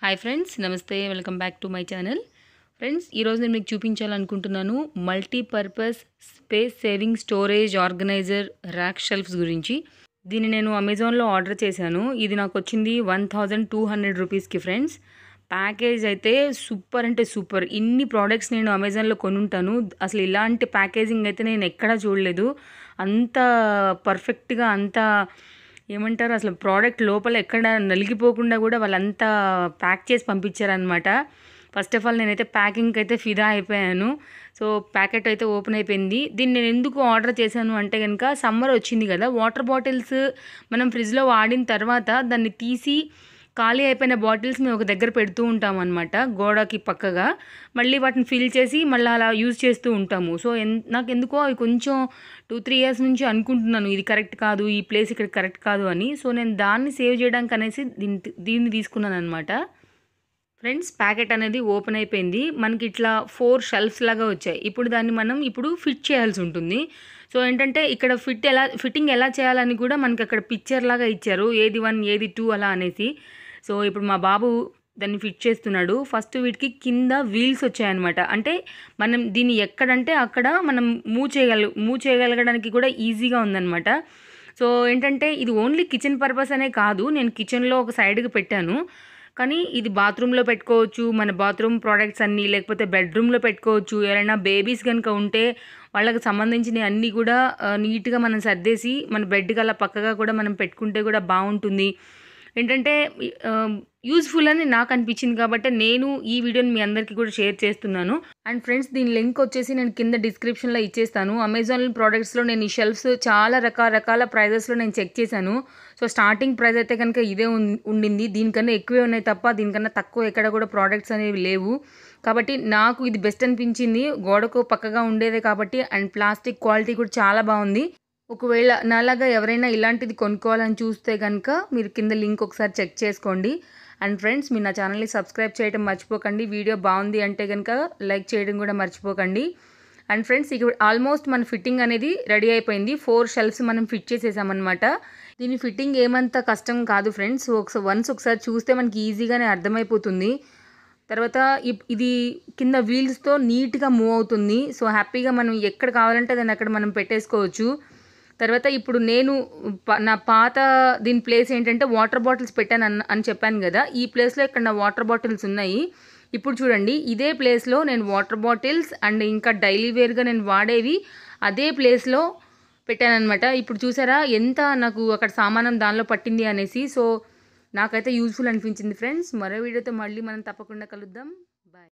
Hi friends, నమస్తే. Welcome back to my channel. Friends, ఈరోజు నేను మీకు చూపించాలనుకుంటున్నాను multipurpose space saving storage organizer rack shelves గురించి. దీన్ని నేను అమెజాన్లో ఆర్డర్ చేశాను. ఇది నాకు వచ్చింది 1200 రూపీస్కి ఫ్రెండ్స్. ప్యాకేజ్ అయితే సూపర్ అంటే సూపర్. ఇన్ని ప్రోడక్ట్స్ నేను అమెజాన్లో కొనుంటాను. అసలు ఇలాంటి ప్యాకేజింగ్ అయితే నేను ఎక్కడా చూడలేదు. అంత పర్ఫెక్ట్గా, అంత ఏమంటారు, అసలు ప్రోడక్ట్ లోపల ఎక్కడ నలిగిపోకుండా కూడా వాళ్ళంతా ప్యాక్ చేసి పంపించారనమాట. ఫస్ట్ ఆఫ్ ఆల్ నేనైతే ప్యాకింగ్కి అయితే ఫిదా అయిపోయాను. సో ప్యాకెట్ అయితే ఓపెన్ అయిపోయింది. దీన్ని నేను ఎందుకు ఆర్డర్ చేశాను అంటే కనుక, సమ్మర్ వచ్చింది కదా, వాటర్ బాటిల్స్ మనం ఫ్రిడ్జ్లో వాడిన తర్వాత దాన్ని తీసి ఖాళీ అయిపోయిన బాటిల్స్ మేము ఒక దగ్గర పెడుతూ ఉంటాం అనమాట, గోడకి పక్కగా. మళ్ళీ వాటిని ఫిల్ చేసి మళ్ళీ అలా యూజ్ చేస్తూ ఉంటాము. సో నాకు ఎందుకో అవి కొంచెం 2-3 ఇయర్స్ నుంచి అనుకుంటున్నాను, ఇది కరెక్ట్ కాదు, ఈ ప్లేస్ ఇక్కడ కరెక్ట్ కాదు అని. సో నేను దాన్ని సేవ్ చేయడానికి అనేసి దీన్ని తీసుకున్నాను అనమాట. ఫ్రెండ్స్, ప్యాకెట్ అనేది ఓపెన్ అయిపోయింది. మనకి ఇట్లా 4 షెల్ఫ్స్ లాగా వచ్చాయి. ఇప్పుడు దాన్ని మనం ఫిట్ చేయాల్సి ఉంటుంది. సో ఏంటంటే ఇక్కడ ఫిట్టింగ్ ఎలా చేయాలని కూడా మనకి అక్కడ పిక్చర్ లాగా ఇచ్చారు, ఏది 1 ఏది 2 అలా అనేసి. సో ఇప్పుడు మా బాబు దాన్ని ఫిట్ చేస్తున్నాడు. ఫస్ట్ వీటికి కింద వీల్స్ వచ్చాయన్నమాట. అంటే మనం దీన్ని ఎక్కడంటే అక్కడ మనం మూవ్ చేయగలగడానికి కూడా ఈజీగా ఉందన్నమాట. సో ఏంటంటే ఇది ఓన్లీ కిచెన్ పర్పస్ అనే కాదు, నేను కిచెన్లో ఒక సైడ్కి పెట్టాను. కానీ ఇది బాత్రూంలో పెట్టుకోవచ్చు, మన బాత్రూమ్ ప్రోడక్ట్స్ అన్నీ, లేకపోతే బెడ్రూమ్లో పెట్టుకోవచ్చు. ఎవరైనా బేబీస్ కనుక ఉంటే వాళ్ళకి సంబంధించిన అన్నీ కూడా నీట్గా మనం సర్దేసి మన బెడ్కి అలా పక్కగా కూడా మనం పెట్టుకుంటే కూడా బాగుంటుంది. ఏంటంటే యూజ్ఫుల్ అని నాకు అనిపించింది కాబట్టి నేను ఈ వీడియోని మీ అందరికీ కూడా షేర్ చేస్తున్నాను. అండ్ ఫ్రెండ్స్, దీని లింక్ వచ్చేసి నేను కింద డిస్క్రిప్షన్లో ఇచ్చేస్తాను. అమెజాన్ ప్రోడక్ట్స్లో నేను ఈ షెల్ఫ్స్ చాలా రకరకాల ప్రైజెస్లో నేను చెక్ చేశాను. సో స్టార్టింగ్ ప్రైస్ అయితే కనుక ఇదే ఉండింది. దీనికన్నా ఎక్కువే ఉన్నాయి తప్ప దీనికన్నా తక్కువ ఎక్కడ కూడా ప్రోడక్ట్స్ అనేవి లేవు. కాబట్టి నాకు ఇది బెస్ట్ అనిపించింది. గోడకు పక్కగా ఉండేదే కాబట్టి, అండ్ ప్లాస్టిక్ క్వాలిటీ కూడా చాలా బాగుంది. ఒకవేళ నాలాగా ఎవరైనా ఇలాంటిది కొనుక్కోవాలని చూస్తే కనుక మీరు కింద లింక్ ఒకసారి చెక్ చేసుకోండి. అండ్ ఫ్రెండ్స్, మీరు నా ఛానల్ని సబ్స్క్రైబ్ చేయడం మర్చిపోకండి. వీడియో బాగుంది అంటే కనుక లైక్ చేయడం కూడా మర్చిపోకండి. అండ్ ఫ్రెండ్స్, ఇక్కడ ఆల్మోస్ట్ మన ఫిట్టింగ్ అనేది రెడీ అయిపోయింది. 4 షెల్ఫ్స్ మనం ఫిట్ చేసేసామన్నమాట. దీని ఫిట్టింగ్ ఏమంత కష్టం కాదు ఫ్రెండ్స్. ఒకసారి చూస్తే మనకి ఈజీగానే అర్థమైపోతుంది. తర్వాత ఇది కింద వీల్స్తో నీట్గా మూవ్ అవుతుంది. సో హ్యాపీగా మనం ఎక్కడ కావాలంటే దాన్ని అక్కడ మనం పెట్టేసుకోవచ్చు. తర్వాత ఇప్పుడు నేను నా పాత దీని ప్లేస్ ఏంటంటే వాటర్ బాటిల్స్ పెట్టాను అని చెప్పాను కదా, ఈ ప్లేస్లో ఇక్కడ నా వాటర్ బాటిల్స్ ఉన్నాయి. ఇప్పుడు చూడండి, ఇదే ప్లేస్లో నేను వాటర్ బాటిల్స్ అండ్ ఇంకా డైలీ వేర్గా నేను వాడేవి అదే ప్లేస్లో పెట్టానన్నమాట. ఇప్పుడు చూసారా ఎంత నాకు అక్కడ సామానం దానిలో పట్టింది అనేసి. సో నాకైతే యూజ్ఫుల్ అనిపించింది ఫ్రెండ్స్. మరో వీడియోతో మళ్ళీ మనం తప్పకుండా కలుద్దాం. బాయ్.